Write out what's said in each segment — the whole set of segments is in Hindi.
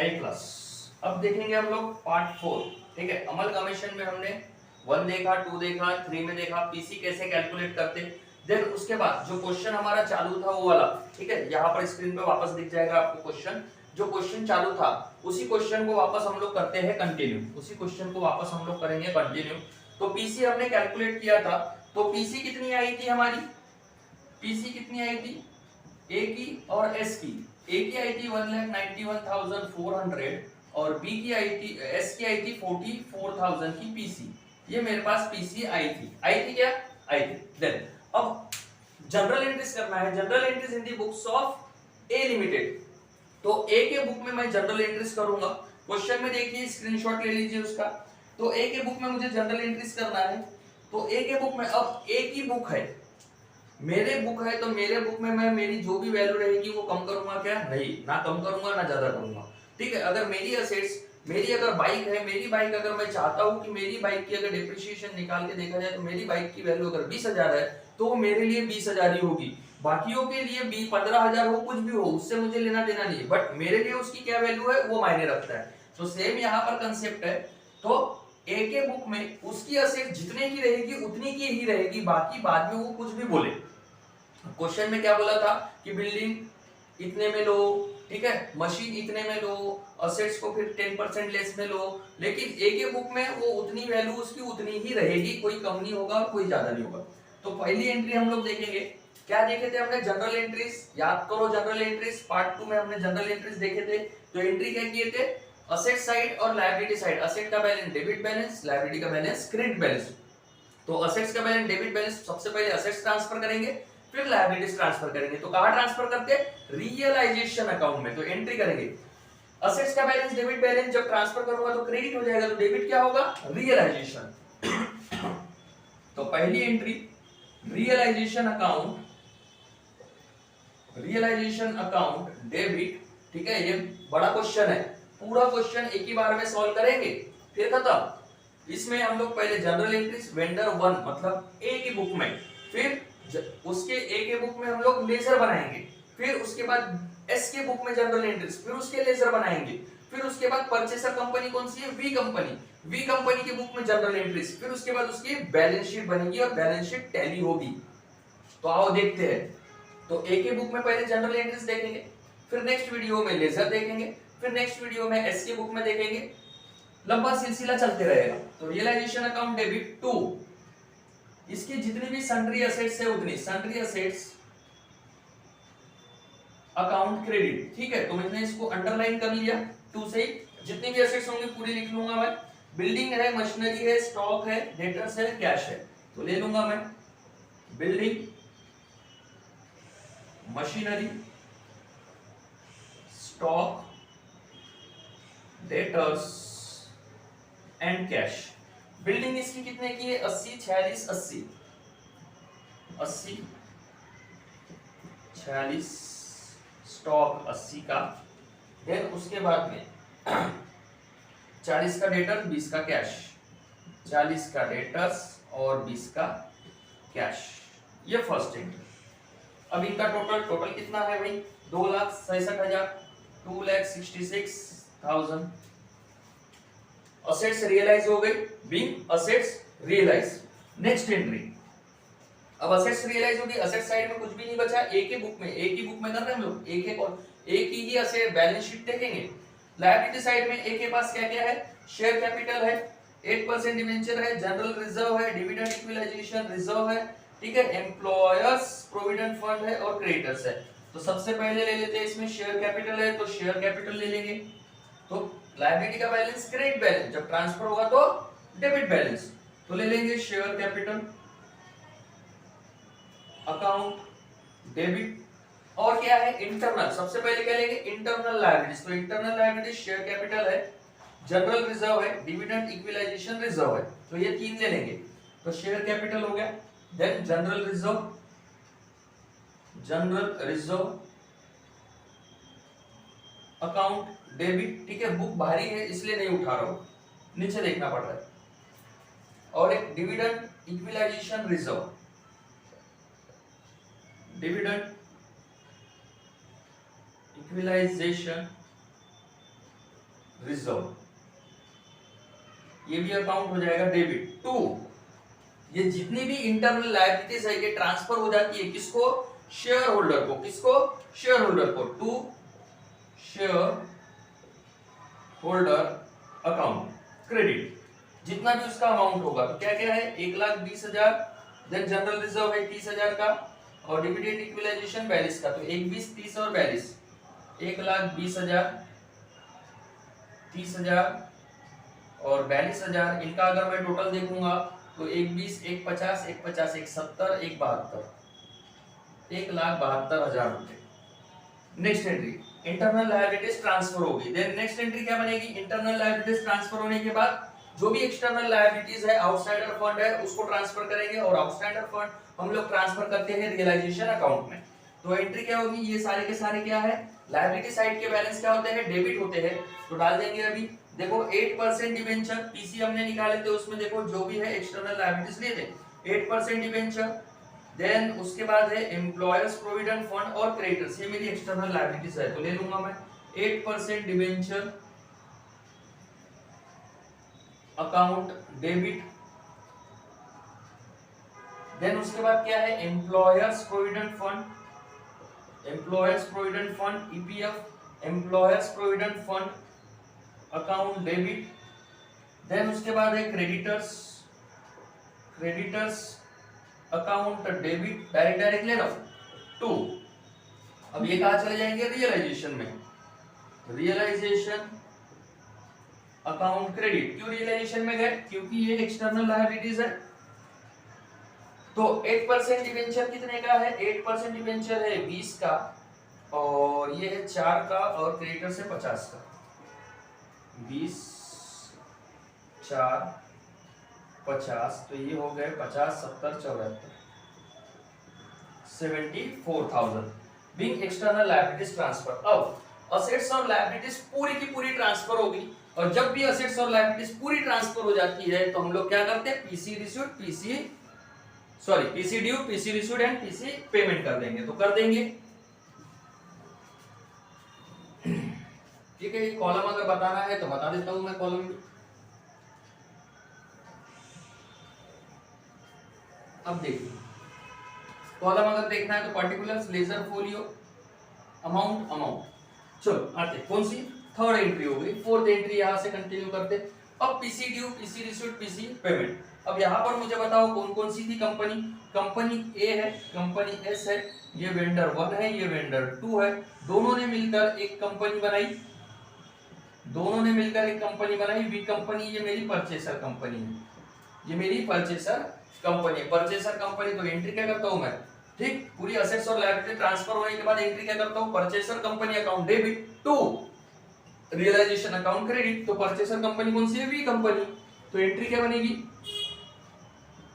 आई क्लास। अब देखेंगे हम लोग पार्ट 4। ठीक है, अमलगमेशन में हमने 1 देखा, 2 देखा, 3 में देखा पीसी कैसे कैलकुलेट करते। देन उसके बाद जो क्वेश्चन हमारा चालू था वो वाला, ठीक है, यहाँ पर स्क्रीन पे वापस दिख जाएगा आपको क्वेश्चन। जो क्वेश्चन चालू था उसी क्वेश्चन को वापस हम लोग करते हैं कंटिन्यू, उसी क्वेश्चन को वापस हम लोग करेंगे कंटिन्यू। तो पीसी हमने कैलकुलेट किया था, तो पीसी कितनी आई थी हमारी, पीसी कितनी आई थी, ए की और एस की। ए की आई थी 1,91,400 और बी की आई थी, एस की आई थी 44,000 की पीसी। ये मेरे पास पीसी आई थी, क्या आई थी। देन अब जनरल एंट्रीज करना है, general entries in the books of A limited. तो ए के बुक में मैं जनरल एंट्रीज करूंगा। क्वेश्चन में देखिए, स्क्रीनशॉट ले लीजिए उसका। तो ए के बुक में मुझे जनरल एंट्रीज करना है। तो ए के बुक में, अब ए की बुक है, मेरे बुक है, तो मेरे बुक में मैं मेरी जो भी वैल्यू रहेगी वो कम करूंगा क्या, नहीं, ना कम करूंगा ना ज्यादा करूंगा। ठीक है, अगर मेरी असेट्स, मेरी अगर बाइक है, मेरी बाइक अगर मैं चाहता हूं कि मेरी बाइक की अगर डिप्रिसिएशन निकाल के देखा जाए तो मेरी बाइक की वैल्यू अगर 20,000 है तो वो मेरे लिए 20,000 ही होगी। बाकियों के लिए 15,000 हो, कुछ भी हो, उससे मुझे लेना देना नहीं, बट मेरे लिए उसकी क्या वैल्यू है वो मायने रखता है। तो सेम यहाँ पर कंसेप्ट है। तो ए के बुक में उसकी असेट जितने की रहेगी उतनी की ही रहेगी, बाकी बाद में वो कुछ भी बोले। क्वेश्चन में क्या बोला था कि बिल्डिंग इतने में लो, ठीक है, मशीन इतने में लो, असेट्स को फिर 10% लेस में लो, लेकिन ए के बुक में वो उतनी वैल्यू उसकी उतनी ही रहेगी, कोई कम नहीं होगा और कोई ज्यादा नहीं होगा। तो पहली एंट्री हम लोग देखेंगे, क्या देखे थे हमने, जनरल एंट्रीज। याद करो जनरल एंट्रीज, पार्ट 2 में हमने जनरल एंट्रीज देखे थे। तो एंट्री क्या किए थे, असेट साइड और लायबिलिटी साइड। असेट का बैलेंस डेबिट बैलेंस, लायबिलिटी का बैलेंस क्रेडिट बैलेंस। तो असेट्स का बैलेंस डेबिट बैलेंस, सबसे पहले असेट्स ट्रांसफर करेंगे, फिर लायबिलिटीज ट्रांसफर करेंगे। तो कहां ट्रांसफर करते हैं, रियलाइजेशन अकाउंट में। तो एंट्री करेंगे, असेट्स का बैलेंस डेबिट बैलेंस जब ट्रांसफर करूंगा तो क्रेडिट हो जाएगा, तो डेबिट क्या होगा, रियलाइजेशन। तो पहली entry realisation account, realisation account debit. ठीक है, ये बड़ा क्वेश्चन है, पूरा क्वेश्चन एक ही बार में सॉल्व करेंगे फिर खत्म। इसमें हम लोग पहले जनरल एंट्रीज, वेंडर 1 मतलब ए की बुक में, फिर उसके ए के बुक में हम लोग लेजर बनाएंगे, फिर उसके बाद एस के बुक में जनरल एंट्रीज, फिर उसके लेजर बनाएंगे, फिर उसके बाद परचेसर कंपनी कौन सी है, वी कंपनी, वी कंपनी की बुक में जनरल एंट्रीज, फिर उसके बाद उसकी बैलेंस शीट बनेगी और बैलेंस शीट टैली होगी। तो आओ देखते हैं। तो ए के बुक में पहले जनरल एंट्रीज देखेंगे, फिर नेक्स्ट वीडियो में लेजर देखेंगे, फिर नेक्स्ट वीडियो में एस के बुक में देखेंगे, लंबा सिलसिला चलते रहेगा। तो रियलाइजेशन अकाउंट डेबिट 2, इसकी जितनी भी सन्ड्री असेट्स है उतनी सन्ड्री असेट्स अकाउंट क्रेडिट। ठीक है, तो मैंने इसको अंडरलाइन कर लिया 2 से, जितनी भी असेट्स होंगी पूरी लिख लूंगा मैं। बिल्डिंग है, मशीनरी है, स्टॉक है, डेटर्स है, कैश है, तो ले लूंगा मैं building, machinery, stock, debtors and cash. Building इसकी कितने की है, 80, 46, 80, 80, 46, स्टॉक 80 का, देन उसके बाद में 40 का डेटर, 20 का कैश, 40 का डेटर्स और 20 का कैश। ये फर्स्ट एंट्री। अब इनका टोटल कितना है भाई, 2,66,000, 2,66,000। असेट्स रियलाइज हो गई, being assets realise. Next entry, अब असेट्स रियलाइज होगी, असेट साइड में कुछ भी नहीं बचा। ए के बुक में, ए की बुक में कर रहे हैं हम लोग, ए के और ए की ही असेट बैलेंस शीट देखेंगे। लायबिलिटी साइड में ए के पास क्या क्या है, शेयर कैपिटल है, 8% डिवेंचर है, जनरल रिजर्व है, डिविडेंड इक्विलाइजेशन रिजर्व है, ठीक है, एम्प्लॉयर्स प्रोविडेंट फंड है और क्रेडिटर्स है। तो सबसे पहले ले लेते हैं, इसमें शेयर कैपिटल है तो शेयर कैपिटल ले लेंगे। तो लायबिलिटी का बैलेंस क्रेडिट बैलेंस, जब ट्रांसफर होगा तो डेबिट बैलेंस, तो ले लेंगे शेयर कैपिटल अकाउंट डेबिट। और क्या है, इंटरनल, सबसे पहले क्या लेंगे, इंटरनल लायबिलिटीज। तो इंटरनल लायबिलिटीज शेयर कैपिटल है, जनरल रिजर्व है, डिविडेंड इक्विलाइजेशन रिजर्व है, तो ये 3 ले लेंगे। तो शेयर कैपिटल हो गया, then general reserve, general reserve account debit. ठीक है, बुक भारी है इसलिए नहीं उठा रहा हूं, नीचे देखना पड़ रहा है। और एक dividend equalisation reserve, dividend equalisation reserve, ये भी अकाउंट हो जाएगा डेबिट टू, ये जितनी भी इंटरनल लायबिलिटीज है ये ट्रांसफर हो जाती है किसको, शेयर होल्डर को, किसको, शेयर होल्डर को, to share holder account credit, जितना भी उसका अमाउंट होगा। तो क्या क्या है, 1,20,000, देन जनरल रिजर्व है 30,000 का, और डिविडेंड इक्विलाइजेशन 42 का। तो 1, 20, 30 और 42, 1,20,000, 30,000 और 42,000, इनका अगर मैं टोटल देखूंगा तो 1, 20, 1, 50, 1, 50, 1, 70, 1, 72, 1,72,000 रुपए। Next entry internal liabilities transfer होगी। देन नेक्स्ट एंट्री क्या बनेगी, इंटरनल लायबिलिटीज ट्रांसफर होने के बाद जो भी एक्सटर्नल लायबिलिटीज है, आउटसाइडर फंड है, उसको ट्रांसफर करेंगे, और आउटसाइडर फंड हम लोग ट्रांसफर करते हैं रियलाइजेशन अकाउंट में। तो एंट्री क्या होगी, ये सारे के सारे क्या है, लायबिलिटी साइड के बैलेंस क्या होते हैं, डेबिट होते हैं। तो डाल देंगे अभी, देखो 8% डिबेंचर, पीसी हमने निकाले थे, उसमें देखो जो भी है एक्सटर्नल लायबिलिटीज लिए थे 8% डिबेंचर। देन उसके बाद है एम्प्लॉयर्स प्रोविडेंट फंड और क्रेडिटर्स, ये मेरी एक्सटर्नल लायबिलिटीज है, तो ले लूंगा मैं 8% डिबेंचर अकाउंट डेबिट। देन उसके बाद क्या है, employers provident fund, employers provident fund EPF, employers provident fund account debit. Then उसके बाद है creditors, creditors account debit, direct ले लो टू। अब ये कहां चले जाएंगे, रियलाइजेशन में, रियलाइजेशन अकाउंट क्रेडिट। क्यों रियलाइजेशन में गए, क्योंकि ये एक्सटर्नल लायबिलिटीज है। तो 8% डिबेंचर कितने का है, 8% डिबेंचर है 20 का, और ये है 4 का, और क्रेडिटर से 50 का, 20, 4, 50, तो ये हो गए 50, 70, 74, 74,000 बीइंग एक्सटर्नल लायबिलिटीज ट्रांसफर। अब असेट्स और लायबिलिटीज पूरी की पूरी ट्रांसफर होगी, और जब भी असेट्स और लायबिलिटीज पूरी ट्रांसफर हो जाती है तो हम लोग क्या करते हैं, PC received, PC due, PC received and PC payment कर देंगे। तो कर देंगे, ठीक है। ये कॉलम अगर बताना है तो बता देता हूं मैं कॉलम भी। अब देखिए, कॉलम अगर देखना है तो पर्टिकुलर्स, लेजर फोलियो, अमाउंट। चलो आते, कौन सी, थर्ड एंट्री हो गई, फोर्थ एंट्री यहां से कंटिन्यू करते। अब PC due, PC received, PC payment. अब यहां पर मुझे बताओ कौन कौन सी थी कंपनी, कंपनी ए है, कंपनी एस है, ये वेंडर 1 है, ये वेंडर 2 है, दोनों ने मिलकर एक कंपनी बनाई, दोनों ने मिलकर एक कंपनी बनाई, वी कंपनी, ये मेरी परचेसर कंपनी है, ये मेरी परचेसर कंपनी, परचेसर कंपनी। तो एंट्री क्या करता हूं मैं, ठीक, पूरी असेट्स और लायबिलिटी ट्रांसफर होने के बाद एंट्री क्या करता हूं, purchaser company account debit to realisation account credit. तो परचेसर कंपनी कौन सी है, वी कंपनी, तो एंट्री क्या बनेगी,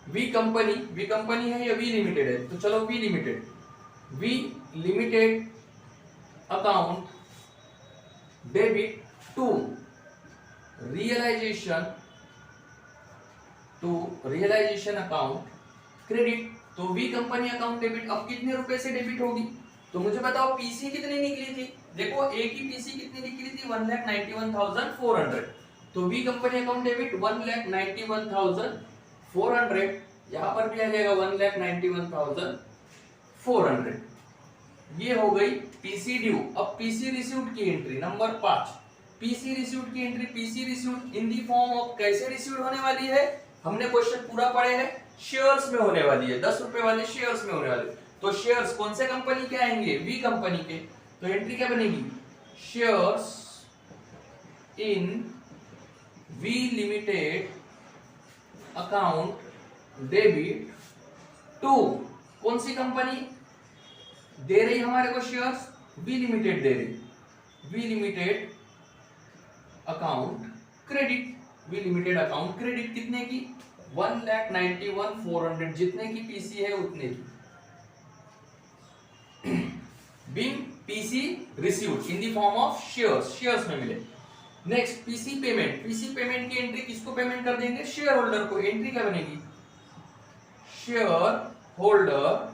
वी कंपनी, वी कंपनी है या वी लिमिटेड है, तो चलो V limited, V limited account debit to realisation account credit. तो वी कंपनी अकाउंट डेबिट, अब कितने रुपए से डेबिट होगी, तो मुझे बताओ पीसी कितनी निकली थी, देखो एक ही पीसी कितनी निकली थी, 1,91,400। तो वी कंपनी अकाउंट डेबिट 1,91,400, यहां पर भी आ जाएगा 1,91,400। ये हो गई पीसी ड्यू। अब पीसी रिसीव्ड की एंट्री नंबर 5, पीसी रिसीव्ड की entry, PC received in the form of, कैसे रिसीव्ड होने वाली है, हमने क्वेश्चन पूरा पढ़े हैं, शेयर्स में होने वाली है, 10 रुपए वाले शेयर्स में होने वाले। तो शेयर्स कौन से कंपनी के आएंगे, वी कंपनी के। तो एंट्री क्या बनेगी, shares in V limited account debit to, कौन सी कंपनी दे रही हमारे को शेयर्स, वी लिमिटेड दे रही, V limited account credit, V limited account credit कितने की, 1,91,400, जितने की पीसी है उतने की, being PC received in the form of shares, shares में मिले। Next PC payment, PC payment की एंट्री किसको पेमेंट कर देंगे, शेयर होल्डर को। एंट्री क्या बनेगी, share holder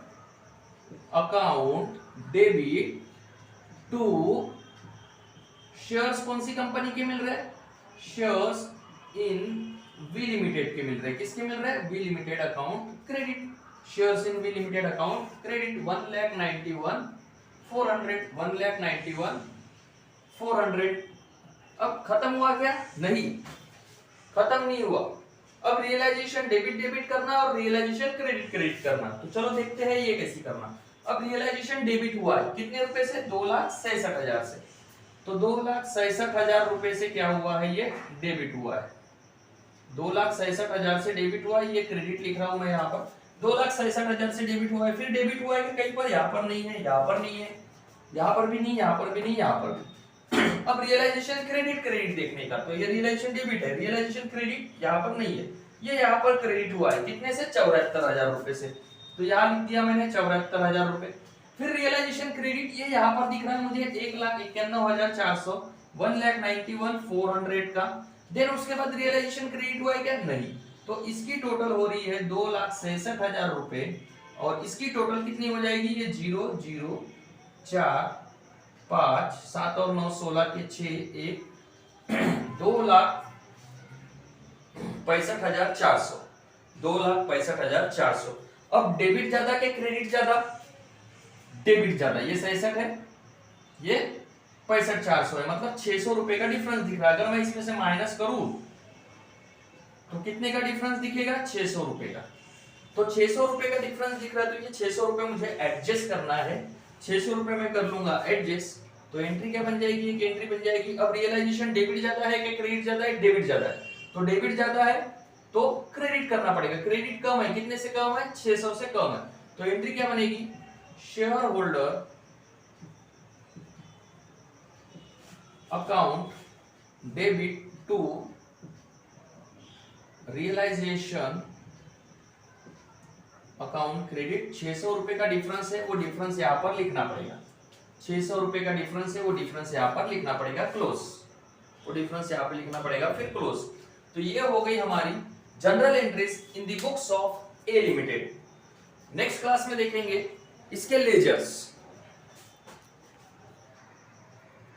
account debit to shares कौन सी कंपनी के मिल रहे हैं? शेयर्स इन वी लिमिटेड के मिल रहे हैं। किसके मिल रहे हैं? V limited account credit. Shares in V limited account credit 1,91,400 1,91,400। अब खत्म हुआ क्या? नहीं, खत्म नहीं हुआ। अब रियलाइजेशन डेबिट करना और रियलाइजेशन क्रेडिट करना। तो चलो देखते हैं ये कैसे करना। अब रियलाइजेशन डेबिट हुआ है कितने रुपए से? 2,66,000 से। तो 2,66,000 रुपए से क्या हुआ है? ये डेबिट हुआ है। 2,66,000 से डेबिट हुआ है, ये क्रेडिट लिख रहा हूं मैं यहाँ पर। 2,66,000 से डेबिट हुआ है। फिर डेबिट हुआ है कि कहीं पर? यहाँ पर नहीं है, यहाँ पर नहीं है, यहाँ पर भी नहीं, यहाँ पर भी नहीं, यहाँ पर भी। अब रियलाइजेशन क्रेडिट देखने का, तो ये रियलाइजेशन डेबिट है, रियलाइजेशन क्रेडिट यहाँ पर नहीं है, ये यहाँ पर क्रेडिट हुआ है कितने से? 74,000 रुपए से। तो यहाँ लिख दिया मैंने 74,000 रुपए। फिर रियलाइजेशन क्रेडिट ये यहाँ पर दिख रहा है मुझे 1,91,400 1,91,400 का। देन उसके बाद रियलाइजेशन क्रेडिट हुआ है क्या? नहीं। तो इसकी टोटल हो रही है 2,66,000 रुपए और इसकी टोटल कितनी हो जाएगी? ये 0 0 4 5 7 और 9 16 के 6 1 2,65,400 2,65,400। अब डेबिट ज्यादा के क्रेडिट ज्यादा? डेबिट ज्यादा। ये 66 है, ये 65,400 है, मतलब 600 रुपए का डिफरेंस दिख रहा है। अगर मैं इसमें से माइनस करूं तो कितने का डिफरेंस दिखेगा? 600 रुपए का। तो 600 रुपए का डिफरेंस दिख रहा है, तो ये 600 रुपए मुझे एडजस्ट करना है। 600 रुपए में कर लूंगा एडजस्ट। तो एंट्री क्या बन जाएगी? एक एंट्री बन जाएगी। अब रियलाइजेशन डेबिट ज्यादा है कि क्रेडिट ज्यादा है? डेबिट ज्यादा है। तो डेबिट ज्यादा है तो क्रेडिट करना पड़ेगा। क्रेडिट कम है, कितने से कम है? 600 से कम है। तो एंट्री क्या बनेगी? Share holder account debit to realisation account credit. 600 रुपए का डिफरेंस है, वो डिफरेंस यहां पर लिखना पड़ेगा। 600 रुपए का डिफरेंस है, वो डिफरेंस यहां पर लिखना पड़ेगा क्लोज। वो डिफरेंस यहां पर लिखना पड़ेगा फिर क्लोज। तो ये हो गई हमारी general entries in the books of A limited. Next class में देखेंगे इसके लेजर्स।